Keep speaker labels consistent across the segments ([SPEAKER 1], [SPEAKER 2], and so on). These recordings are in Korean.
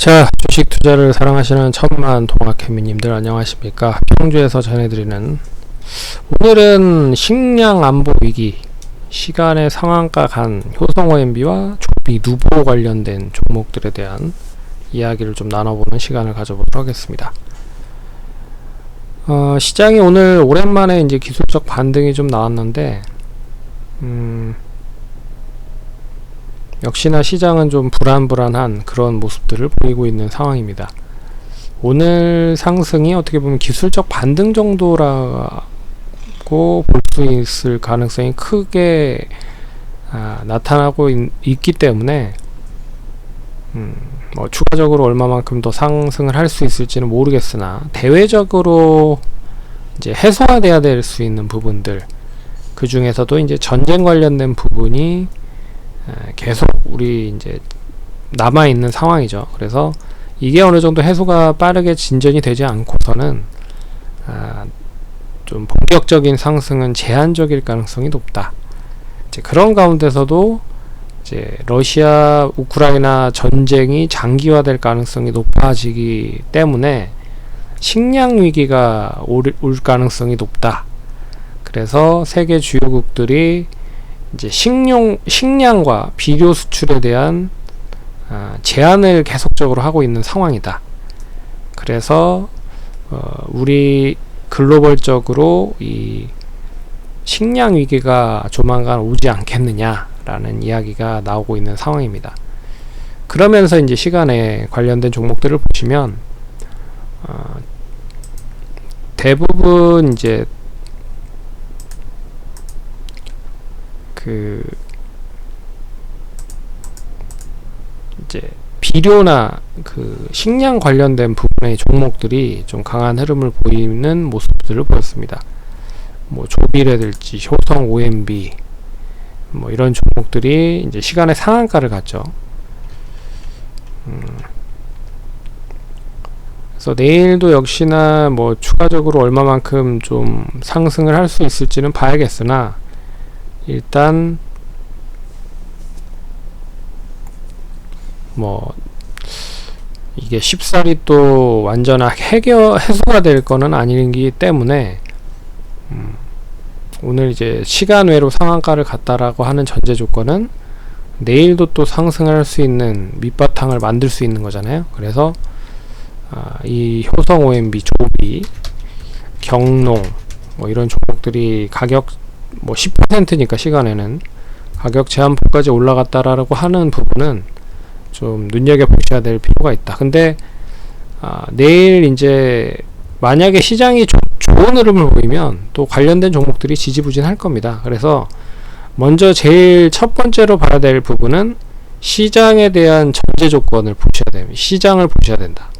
[SPEAKER 1] 자, 주식 투자를 사랑하시는 천만 동학개미님들 안녕하십니까? 평주에서 전해드리는 오늘은 식량 안보 위기, 시간의 상한가 간 효성 OMB와 조비 누보 관련된 종목들에 대한 이야기를 좀 나눠보는 시간을 가져보도록 하겠습니다. 시장이 오늘 오랜만에 이제 기술적 반등이 좀 나왔는데, 역시나 시장은 좀 불안불안한 그런 모습들을 보이고 있는 상황입니다. 오늘 상승이 어떻게 보면 기술적 반등 정도라고 볼 수 있을 가능성이 크게 나타나고 있기 때문에 추가적으로 얼마만큼 더 상승을 할 수 있을지는 모르겠으나, 대외적으로 이제 해소화돼야 될 수 있는 부분들, 그 중에서도 이제 전쟁 관련된 부분이 계속 우리 이제 남아있는 상황이죠. 그래서 이게 어느 정도 해소가 빠르게 진전이 되지 않고서는 좀 본격적인 상승은 제한적일 가능성이 높다. 이제 그런 가운데서도 이제 러시아 우크라이나 전쟁이 장기화될 가능성이 높아지기 때문에 식량 위기가 올 가능성이 높다. 그래서 세계 주요국들이 이제 식량과 비료 수출에 대한 제한을 계속적으로 하고 있는 상황이다. 그래서 우리 글로벌적으로 이 식량 위기가 조만간 오지 않겠느냐라는 이야기가 나오고 있는 상황입니다. 그러면서 이제 시간에 관련된 종목들을 보시면 대부분 이제 비료나 식량 관련된 부분의 종목들이 좀 강한 흐름을 보이는 모습들을 보였습니다. 조비라든지 효성 OMB 이런 종목들이 이제 시간의 상한가를 갔죠. 그래서 내일도 역시나 추가적으로 얼마만큼 좀 상승을 할 수 있을지는 봐야겠으나, 일단 이게 쉽사리 또 완전하게 해소가 될 거는 아니기 때문에 오늘 이제 시간 외로 상한가를 갔다라고 하는 전제 조건은 내일도 또 상승할 수 있는 밑바탕을 만들 수 있는 거잖아요. 그래서 이 효성 OMB, 조비, 경농 이런 종목들이 가격 10%니까 시간에는 가격 제한폭까지 올라갔다라고 하는 부분은 좀 눈여겨보셔야 될 필요가 있다. 근데 내일 이제 만약에 시장이 좋은 흐름을 보이면 또 관련된 종목들이 지지부진할 겁니다. 그래서 먼저 제일 첫 번째로 봐야 될 부분은 시장에 대한 전제 조건을 보셔야 됩니다. 시장을 보셔야 된다.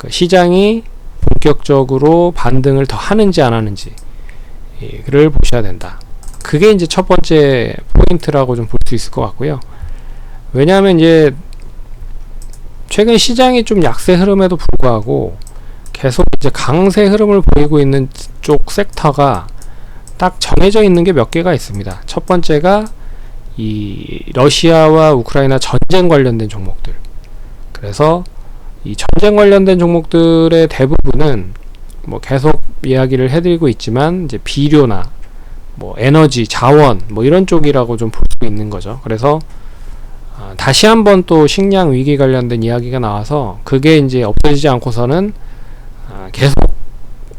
[SPEAKER 1] 시장이 본격적으로 반등을 더 하는지 안 하는지를 보셔야 된다. 그게 이제 첫 번째 포인트라고 좀 볼 수 있을 것 같고요. 왜냐하면 이제 최근 시장이 좀 약세 흐름에도 불구하고 계속 이제 강세 흐름을 보이고 있는 쪽 섹터가 딱 정해져 있는 게 몇 개가 있습니다. 첫 번째가 이 러시아와 우크라이나 전쟁 관련된 종목들. 그래서 이 전쟁 관련된 종목들의 대부분은 계속 이야기를 해드리고 있지만 이제 비료나 에너지, 자원 이런 쪽이라고 좀 볼 수 있는 거죠. 그래서 다시 한번 또 식량 위기 관련된 이야기가 나와서 그게 이제 없어지지 않고서는 계속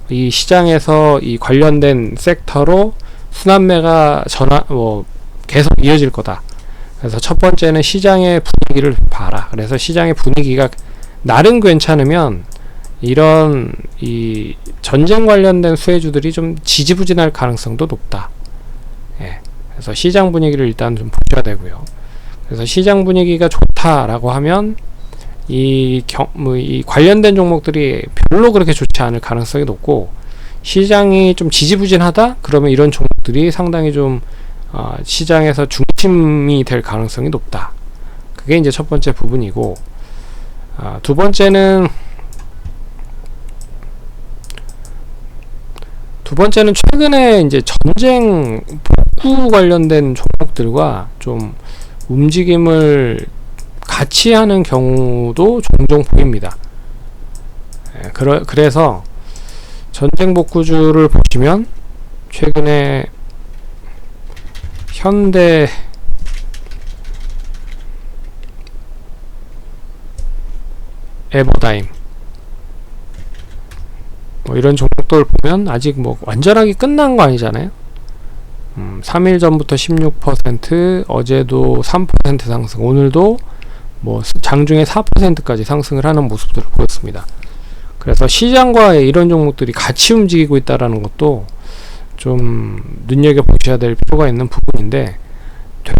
[SPEAKER 1] 이 시장에서 이 관련된 섹터로 순환매가 계속 이어질 거다. 그래서 첫 번째는 시장의 분위기를 봐라. 그래서 시장의 분위기가 나름 괜찮으면 이런 이 전쟁 관련된 수혜주들이 좀 지지부진할 가능성도 높다. 그래서 시장 분위기를 일단 좀 보셔야 되고요. 그래서 시장 분위기가 좋다라고 하면 이 관련된 종목들이 별로 그렇게 좋지 않을 가능성이 높고, 시장이 좀 지지부진하다? 그러면 이런 종목들이 상당히 좀 시장에서 중심이 될 가능성이 높다. 그게 이제 첫 번째 부분이고, 두 번째는 최근에 이제 전쟁 복구 관련된 종목들과 좀 움직임을 같이 하는 경우도 종종 보입니다. 그래서 전쟁 복구주를 보시면 최근에 현대 에버다임 뭐 이런 종목들 보면 아직 뭐 완전하게 끝난 거 아니잖아요. 3일 전부터 16%, 어제도 3% 상승, 오늘도 뭐 장중에 4%까지 상승을 하는 모습들을 보였습니다. 그래서 시장과 이런 종목들이 같이 움직이고 있다라는 것도 좀 눈여겨보셔야 될 필요가 있는 부분인데,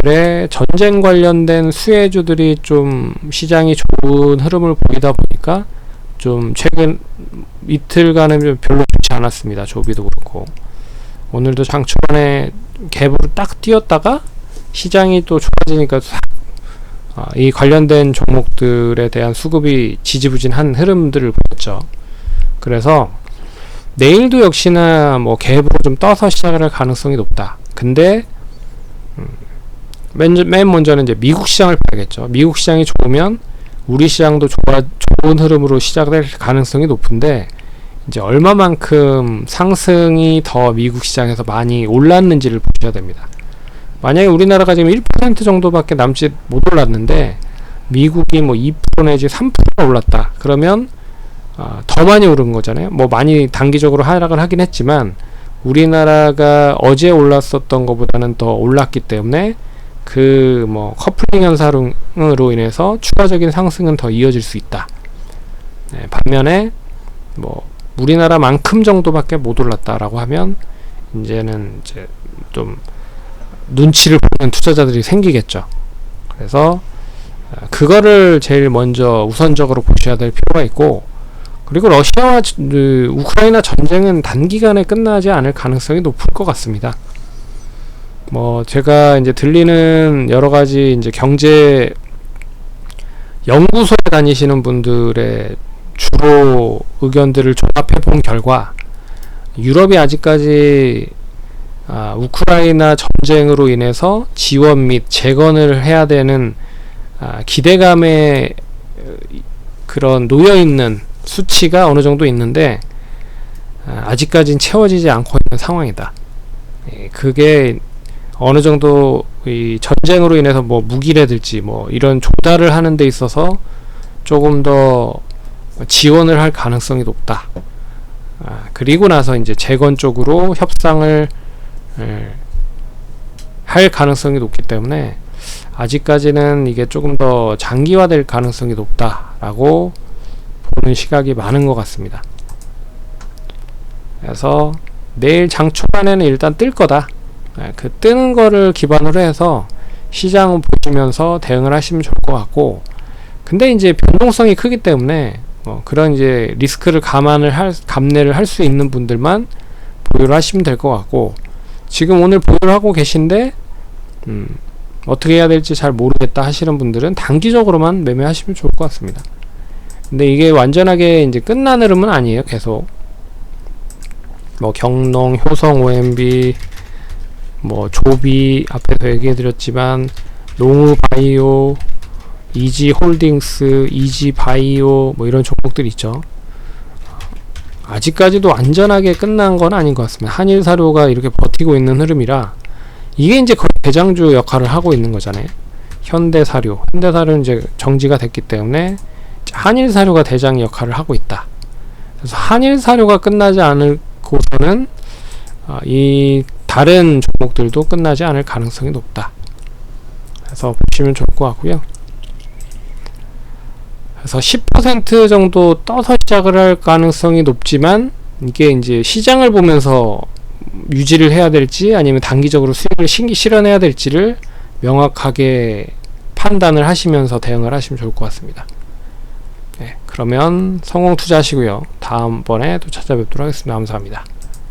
[SPEAKER 1] 되레 전쟁 관련된 수혜주들이 좀 시장이 좋은 흐름을 보이다 보니까 좀 최근 이틀간은 별로 좋지 않았습니다. 조비도 그렇고. 오늘도 장 초반에 갭으로 딱 뛰었다가 시장이 또 좋아지니까 이 관련된 종목들에 대한 수급이 지지부진한 흐름들을 보였죠. 그래서 내일도 역시나 뭐 갭으로 좀 떠서 시작을 할 가능성이 높다. 근데 맨 먼저는 이제 미국 시장을 봐야겠죠. 미국 시장이 좋으면 우리 시장도 좋은 흐름으로 시작될 가능성이 높은데, 이제 얼마만큼 상승이 더 미국 시장에서 많이 올랐는지를 보셔야 됩니다. 만약에 우리나라가 지금 1% 정도밖에 남짓 못 올랐는데 미국이 뭐 2% 내지 3% 올랐다. 그러면 더 많이 오른 거잖아요. 뭐 많이 단기적으로 하락을 하긴 했지만 우리나라가 어제 올랐었던 것보다는 더 올랐기 때문에 그 뭐 커플링 현상으로 인해서 추가적인 상승은 더 이어질 수 있다. 반면에 뭐 우리나라만큼 정도밖에 못 올랐다라고 하면 이제는 이제 좀 눈치를 보는 투자자들이 생기겠죠. 그래서 그거를 제일 먼저 우선적으로 보셔야 될 필요가 있고, 그리고 러시아와 우크라이나 전쟁은 단기간에 끝나지 않을 가능성이 높을 것 같습니다. 뭐 제가 이제 들리는 여러 가지 이제 경제 연구소에 다니시는 분들의 주로 의견들을 종합해 본 결과, 유럽이 아직까지 우크라이나 전쟁으로 인해서 지원 및 재건을 해야 되는 기대감에 그런 놓여있는 수치가 어느 정도 있는데 아직까지는 채워지지 않고 있는 상황이다. 그게 어느 정도 이 전쟁으로 인해서 뭐 무기라든지 뭐 이런 조달을 하는 데 있어서 조금 더 지원을 할 가능성이 높다. 그리고 나서 이제 재건 쪽으로 협상을 할 가능성이 높기 때문에 아직까지는 이게 조금 더 장기화될 가능성이 높다라고 보는 시각이 많은 것 같습니다. 그래서 내일 장 초반에는 일단 뜰 거다. 그 뜨는 거를 기반으로 해서 시장을 보시면서 대응을 하시면 좋을 것 같고, 근데 이제 변동성이 크기 때문에 그런 이제 리스크를 감내를 할 수 있는 분들만 보유를 하시면 될 것 같고, 지금 오늘 보유를 하고 계신데 어떻게 해야 될지 잘 모르겠다 하시는 분들은 단기적으로만 매매하시면 좋을 것 같습니다. 근데 이게 완전하게 이제 끝난 흐름은 아니에요. 계속 뭐 경농, 효성 OMB, 뭐 조비 앞에서 얘기해드렸지만 농우바이오, 이지홀딩스, 이지바이오 뭐 이런 종목들 있죠. 아직까지도 완전하게 끝난 건 아닌 것 같습니다. 한일사료가 이렇게 버티고 있는 흐름이라 이게 이제 거의 대장주 역할을 하고 있는 거잖아요. 현대사료는 이제 정지가 됐기 때문에 한일사료가 대장 역할을 하고 있다. 그래서 한일사료가 끝나지 않고서는 이 다른 종목들도 끝나지 않을 가능성이 높다. 그래서 보시면 좋을 것 같고요. 그래서 10% 정도 떠서 시작을 할 가능성이 높지만, 이게 이제 시장을 보면서 유지를 해야 될지 아니면 단기적으로 수익을 실현해야 될지를 명확하게 판단을 하시면서 대응을 하시면 좋을 것 같습니다. 네, 그러면 성공 투자하시고요. 다음번에 또 찾아뵙도록 하겠습니다. 감사합니다.